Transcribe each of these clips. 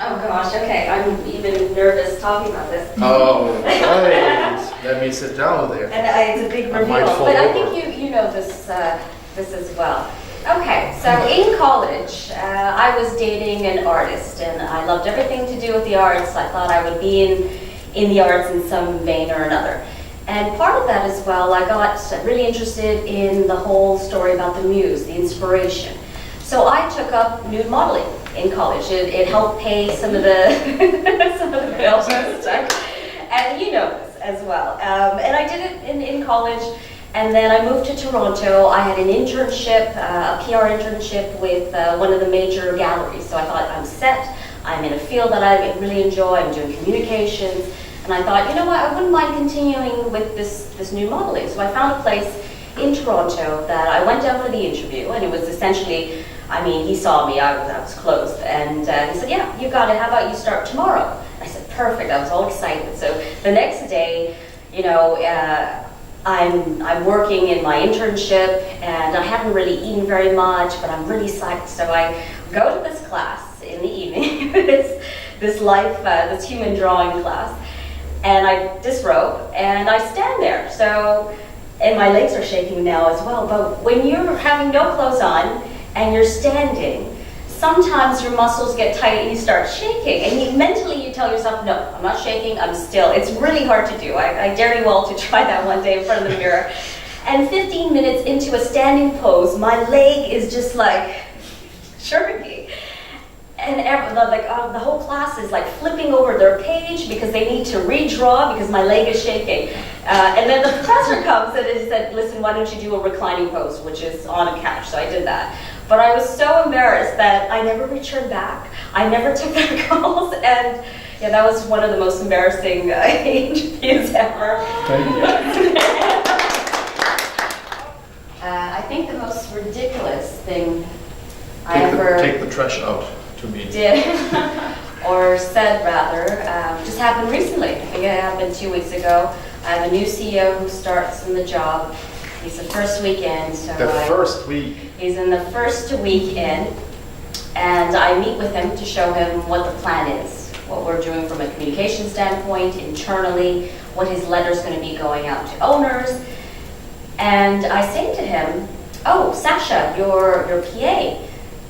Oh gosh, okay, I'm even nervous talking about this. Oh, right. Let me sit down there. And it's a big I reveal, might fall but I over. think you know this this as well. Okay, so in college, I was dating an artist, and I loved everything to do with the arts. I thought I would be in the arts in some vein or another. And part of that as well, I got really interested in the whole story about the muse, the inspiration. So I took up nude modeling in college. It helped pay some of the some of the bills and stuff. And you know this as well. And I did it in college. And then I moved to Toronto. I had an internship, a PR internship with one of the major galleries. So I thought, I'm set. I'm in a field that I really enjoy. I'm doing communications. And I thought, you know what, I wouldn't mind continuing with this new modeling. So I found a place in Toronto that I went down for the interview. And it was essentially, I mean, he saw me, I was clothed. And he said, yeah, you got it. How about you start tomorrow? I said, perfect. I was all excited. So the next day, you know, I'm working in my internship, and I haven't really eaten very much, but I'm really psyched. So I go to this class in the evening, this human drawing class, and I disrobe and I stand there. So, and my legs are shaking now as well. But when you're having no clothes on and you're standing, sometimes your muscles get tight and you start shaking, and mentally you tell yourself, no, I'm not shaking, I'm still. It's really hard to do. I dare you all to try that one day in front of the mirror. And 15 minutes into a standing pose, my leg is just like jerking. And the whole class is like flipping over their page because they need to redraw because my leg is shaking. And then the professor comes and he said, listen, why don't you do a reclining pose, which is on a couch. So I did that. But I was so embarrassed that I never returned back. I never took their calls. And yeah, that was one of the most embarrassing interviews ever. Thank you. I think the most ridiculous thing I ever Take the trash out to me. did, or said rather, just happened recently. I think it happened 2 weeks ago. I have a new CEO who starts in the job. He's the first week in, so First week. he's in the first week in, and I meet with him to show him what the plan is, what we're doing from a communication standpoint, internally, what his letter's going to be going out to owners. And I say to him, oh, Sasha, your PA,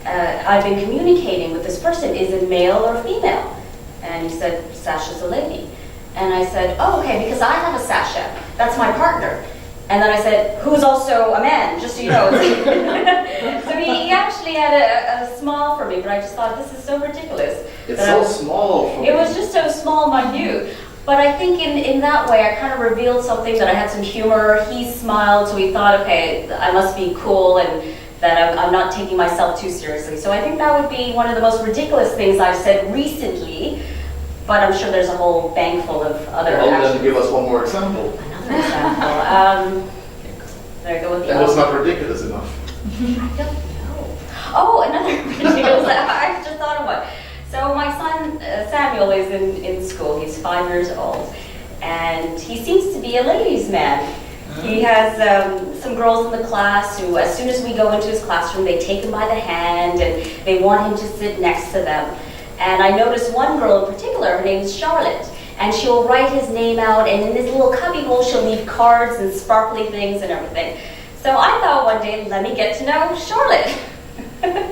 I've been communicating with this person. Is it male or female? And he said, Sasha's a lady. And I said, oh, okay, because I have a Sasha. That's my partner. And then I said, who's also a man, just so you know. So he actually had a smile for me, but I just thought, this is so ridiculous. It's so small for me. It was just so small, minute. But I think in that way, I kind of revealed something, that I had some humor. He smiled, so he thought, okay, I must be cool, and that I'm not taking myself too seriously. So I think that would be one of the most ridiculous things I've said recently, but I'm sure there's a whole bank full of other Well, then actions. give us one more example. Another example. There you go with the That was not ridiculous enough. I don't know. Oh, another ridiculous. I just thought of one. So my son Samuel is in school. He's 5 years old, and he seems to be a ladies' man. He has some girls in the class who, as soon as we go into his classroom, they take him by the hand and they want him to sit next to them. And I noticed one girl in particular, her name is Charlotte, and she'll write his name out, and in this little cubbyhole she'll leave cards and sparkly things and everything. So I thought one day, let me get to know Charlotte.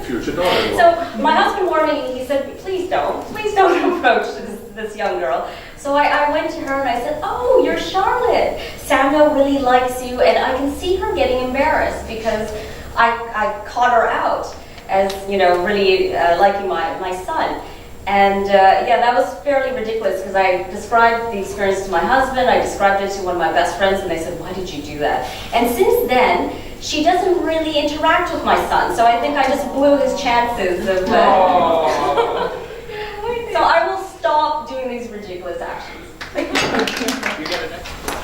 Future daughter. So my husband warned me, he said, please don't approach this young girl. So I went to her and I said, oh, you're Charlotte. Samuel really likes you, and I can see her getting embarrassed because I caught her out as, you know, really liking my son. And yeah, that was fairly ridiculous because I described the experience to my husband, I described it to one of my best friends, and they said, why did you do that? And since then, she doesn't really interact with my son, so I think I just blew his chances of... So I will stop doing these ridiculous actions.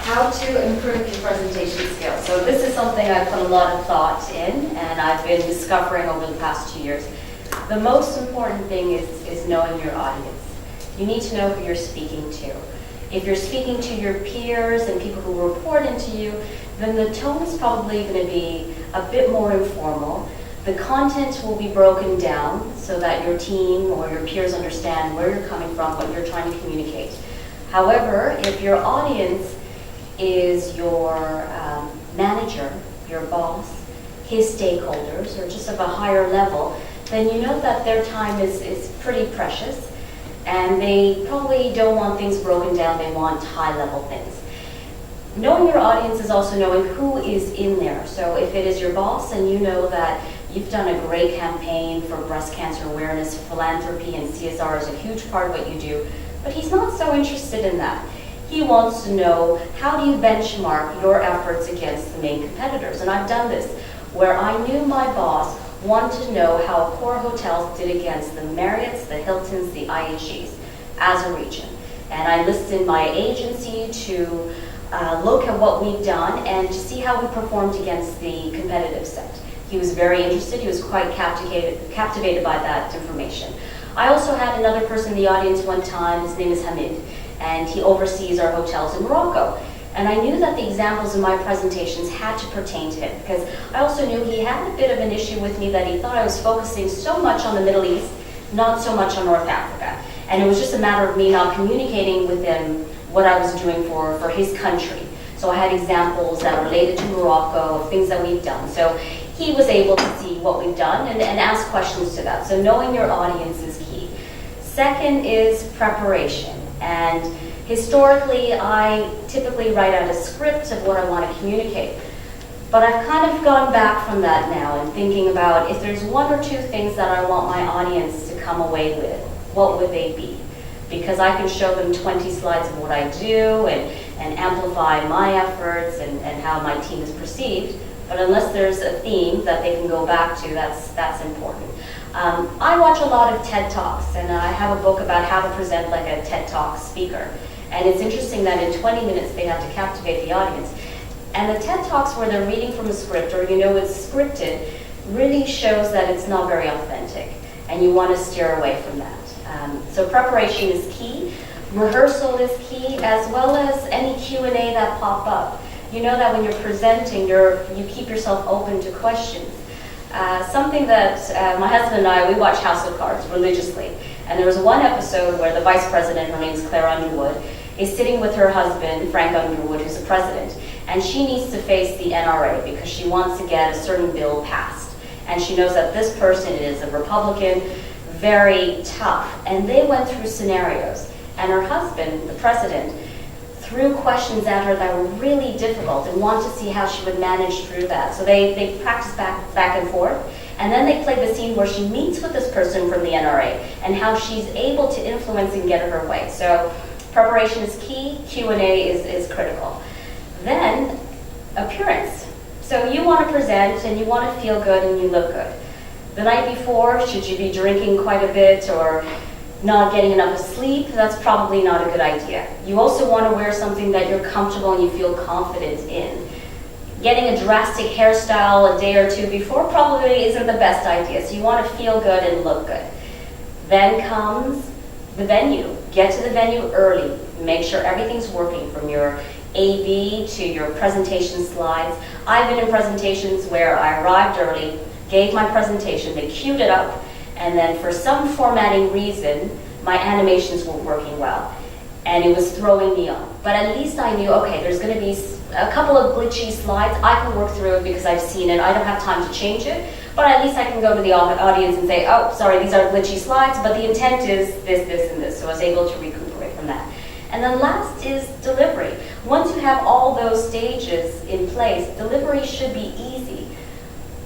How to improve your presentation skills. So this is something I've put a lot of thought in, and I've been discovering over the past 2 years. The most important thing is knowing your audience. You need to know who you're speaking to. If you're speaking to your peers and people who report into you, then the tone is probably going to be a bit more informal. The content will be broken down so that your team or your peers understand where you're coming from, what you're trying to communicate. However, if your audience is your manager, your boss, his stakeholders, or just of a higher level, then you know that their time is pretty precious, and they probably don't want things broken down, they want high-level things. Knowing your audience is also knowing who is in there. So if it is your boss and you know that you've done a great campaign for breast cancer awareness, philanthropy, and CSR is a huge part of what you do, but he's not so interested in that. He wants to know, how do you benchmark your efforts against the main competitors? And I've done this, where I knew my boss wanted to know how Accor Hotels did against the Marriotts, the Hiltons, the IHGs as a region. And I listed my agency to look at what we've done and to see how we performed against the competitive set. He was very interested. He was quite captivated by that information. I also had another person in the audience one time. His name is Hamid, and he oversees our hotels in Morocco. And I knew that the examples in my presentations had to pertain to him, because I also knew he had a bit of an issue with me, that he thought I was focusing so much on the Middle East, not so much on North Africa. And it was just a matter of me not communicating with him what I was doing for his country. So I had examples that related to Morocco, of things that we've done. So he was able to see what we've done and ask questions to that. So knowing your audience is key. Second is preparation. And historically, I typically write out a script of what I want to communicate. But I've kind of gone back from that now and thinking about, if there's one or two things that I want my audience to come away with, what would they be? Because I can show them 20 slides of what I do and amplify my efforts and how my team is perceived. But unless there's a theme that they can go back to, that's important. I watch a lot of TED Talks, and I have a book about how to present like a TED Talk speaker. And it's interesting that in 20 minutes they have to captivate the audience. And the TED Talks where they're reading from a script, or you know it's scripted, really shows that it's not very authentic, and you want to steer away from that. So preparation is key, rehearsal is key, as well as any Q&A that pop up. You know that when you're presenting, you keep yourself open to questions. Something that my husband and I, we watch House of Cards religiously. And there was one episode where the vice president, her name's Claire Underwood, is sitting with her husband, Frank Underwood, who's the president. And she needs to face the NRA because she wants to get a certain bill passed. And she knows that this person is a Republican, very tough. And they went through scenarios. And her husband, the president, threw questions at her that were really difficult and wanted to see how she would manage through that. So they practiced back and forth. And then they played the scene where she meets with this person from the NRA and how she's able to influence and get her way. So preparation is key, Q&A is critical. Then appearance. So you want to present and you want to feel good and you look good. The night before, should you be drinking quite a bit or not getting enough sleep? That's probably not a good idea. You also want to wear something that you're comfortable and you feel confident in. Getting a drastic hairstyle a day or two before probably isn't the best idea. So you want to feel good and look good. Then comes the venue. Get to the venue early. Make sure everything's working, from your AV to your presentation slides. I've been in presentations where I arrived early, gave my presentation, they queued it up, and then for some formatting reason, my animations weren't working well. And it was throwing me off. But at least I knew, okay, there's going to be a couple of glitchy slides. I can work through it because I've seen it. I don't have time to change it. But at least I can go to the audience and say, oh, sorry, these are glitchy slides, but the intent is this, this, and this. So I was able to recuperate from that. And then last is delivery. Once you have all those stages in place, delivery should be easy.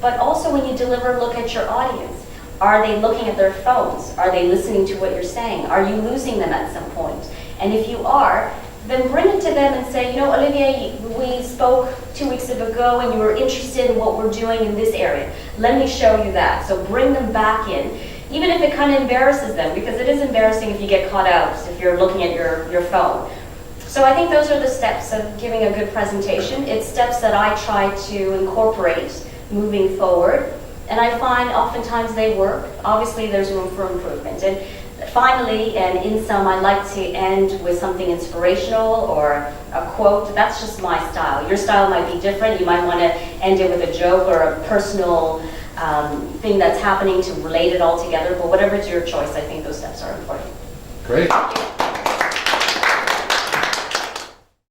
But also when you deliver, look at your audience. Are they looking at their phones? Are they listening to what you're saying? Are you losing them at some point? And if you are, then bring it to them and say, you know, Olivier, we spoke 2 weeks ago and you were interested in what we're doing in this area. Let me show you that. So bring them back in, even if it kind of embarrasses them, because it is embarrassing if you get caught out, if you're looking at your phone. So I think those are the steps of giving a good presentation. It's steps that I try to incorporate moving forward. And I find oftentimes they work. Obviously, there's room for improvement. And finally, and in sum, I like to end with something inspirational or a quote. That's just my style. Your style might be different. You might want to end it with a joke or a personal thing that's happening to relate it all together. But whatever is your choice, I think those steps are important. Great.